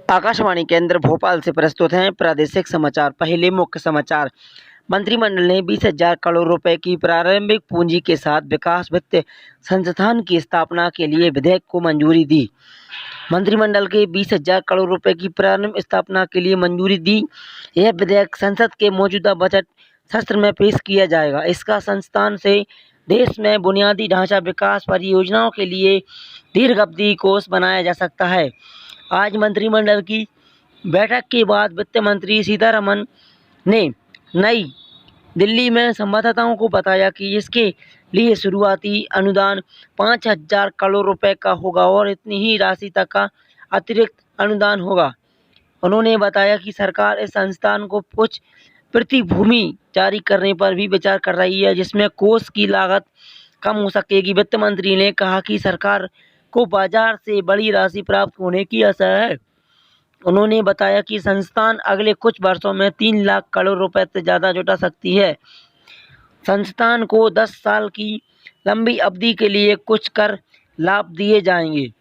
आकाशवाणी केंद्र भोपाल से प्रस्तुत हैं प्रादेशिक समाचार। पहले मुख्य समाचार। मंत्रिमंडल ने 20,000 करोड़ रुपए की प्रारंभिक पूंजी के साथ विकास वित्त संस्थान की स्थापना के लिए विधेयक को मंजूरी दी। मंत्रिमंडल के 20,000 करोड़ रुपए की प्रारंभिक स्थापना के लिए मंजूरी दी। यह विधेयक संसद के मौजूदा बजट सत्र में पेश किया जाएगा। इसका संस्थान से देश में बुनियादी ढांचा विकास परियोजनाओं के लिए दीर्घ अवधि कोष बनाया जा सकता है। आज मंत्रिमंडल की बैठक के बाद वित्त मंत्री सीतारमण ने नई दिल्ली में संवाददाताओं को बताया कि इसके लिए शुरुआती अनुदान 5,000 करोड़ रुपए का होगा और इतनी ही राशि तक का अतिरिक्त अनुदान होगा। उन्होंने बताया कि सरकार इस संस्थान को कुछ प्रतिभूति जारी करने पर भी विचार कर रही है, जिसमें कोष की लागत कम हो सकेगी। वित्त मंत्री ने कहा कि सरकार को बाजार से बड़ी राशि प्राप्त होने की आशा है। उन्होंने बताया कि संस्थान अगले कुछ वर्षों में 3 लाख करोड़ रुपए से ज़्यादा जुटा सकती है। संस्थान को 10 साल की लंबी अवधि के लिए कुछ कर लाभ दिए जाएंगे।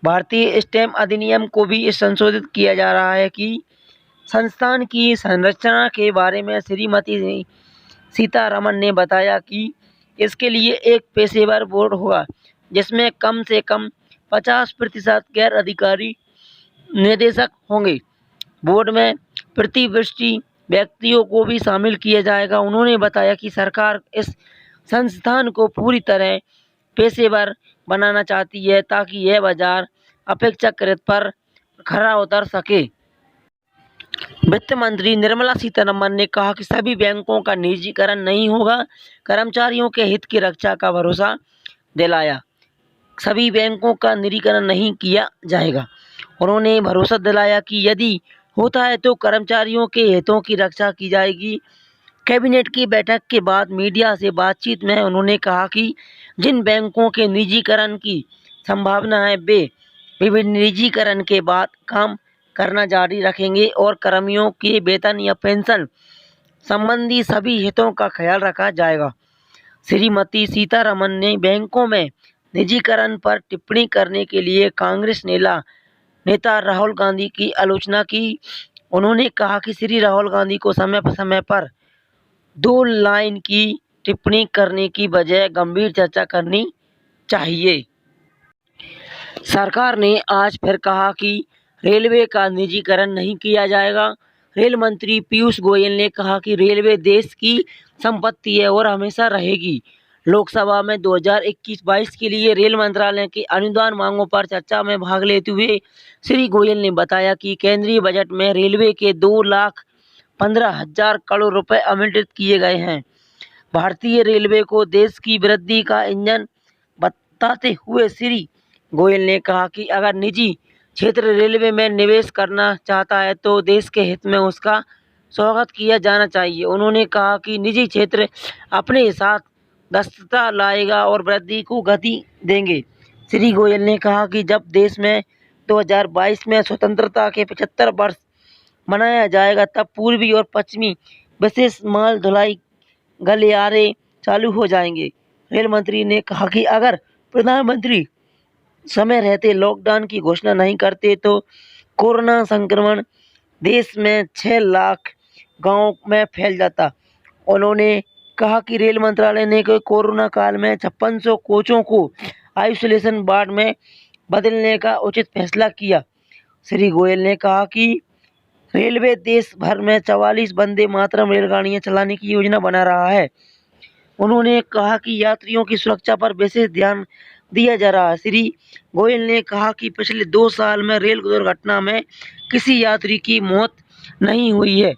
भारतीय स्टैम्प अधिनियम को भी संशोधित किया जा रहा है कि संस्थान की संरचना के बारे में श्रीमती सीतारमण ने बताया कि इसके लिए एक पेशेवर बोर्ड होगा, जिसमें कम से कम 50% गैर अधिकारी निदेशक होंगे। बोर्ड में प्रतिष्ठित व्यक्तियों को भी शामिल किया जाएगा। उन्होंने बताया कि सरकार इस संस्थान को पूरी तरह पेशेवर बनाना चाहती है ताकि यह बाजार अपेक्षाकृत पर खरा उतर सके। वित्त मंत्री निर्मला सीतारमण ने कहा कि सभी बैंकों का निजीकरण नहीं होगा। कर्मचारियों के हित की रक्षा का भरोसा दिलाया। सभी बैंकों का निजीकरण नहीं किया जाएगा। उन्होंने भरोसा दिलाया कि यदि होता है तो कर्मचारियों के हितों की रक्षा की जाएगी। कैबिनेट की बैठक के बाद मीडिया से बातचीत में उन्होंने कहा कि जिन बैंकों के निजीकरण की संभावना है वे निजीकरण के बाद काम करना जारी रखेंगे और कर्मियों के वेतन या पेंशन संबंधी सभी हितों का ख्याल रखा जाएगा। श्रीमती सीतारमण ने बैंकों में निजीकरण पर टिप्पणी करने के लिए कांग्रेस नेता राहुल गांधी की आलोचना की। उन्होंने कहा कि श्री राहुल गांधी को समय पर 2 लाइन की टिप्पणी करने की बजाय गंभीर चर्चा करनी चाहिए। सरकार ने आज फिर कहा कि रेलवे का निजीकरण नहीं किया जाएगा। रेल मंत्री पीयूष गोयल ने कहा कि रेलवे देश की संपत्ति है और हमेशा रहेगी। लोकसभा में 2021-22 के लिए रेल मंत्रालय की अनुदान मांगों पर चर्चा में भाग लेते हुए श्री गोयल ने बताया कि केंद्रीय बजट में रेलवे के 2,15,000 करोड़ रुपए आवंटित किए गए हैं। भारतीय रेलवे को देश की वृद्धि का इंजन बताते हुए श्री गोयल ने कहा कि अगर निजी क्षेत्र रेलवे में निवेश करना चाहता है तो देश के हित में उसका स्वागत किया जाना चाहिए। उन्होंने कहा कि निजी क्षेत्र अपने साथ दक्षता लाएगा और वृद्धि को गति देंगे। श्री गोयल ने कहा कि जब देश में 2022 में स्वतंत्रता के 75 वर्ष मनाया जाएगा तब पूर्वी और पश्चिमी विशेष माल ढुलाई गलियारे चालू हो जाएंगे। रेल मंत्री ने कहा कि अगर प्रधानमंत्री समय रहते लॉकडाउन की घोषणा नहीं करते तो कोरोना संक्रमण देश में 6 लाख गांवों में फैल जाता। उन्होंने कहा कि रेल मंत्रालय ने कोरोना काल में 5600 कोचों को आइसोलेशन वार्ड में बदलने का उचित फैसला किया। श्री गोयल ने कहा कि रेलवे देश भर में 44 वंदे मातरम रेलगाड़ियां चलाने की योजना बना रहा है। उन्होंने कहा कि यात्रियों की सुरक्षा पर विशेष ध्यान दिया जा रहा है। श्री गोयल ने कहा कि पिछले 2 साल में रेल दुर्घटना में किसी यात्री की मौत नहीं हुई है।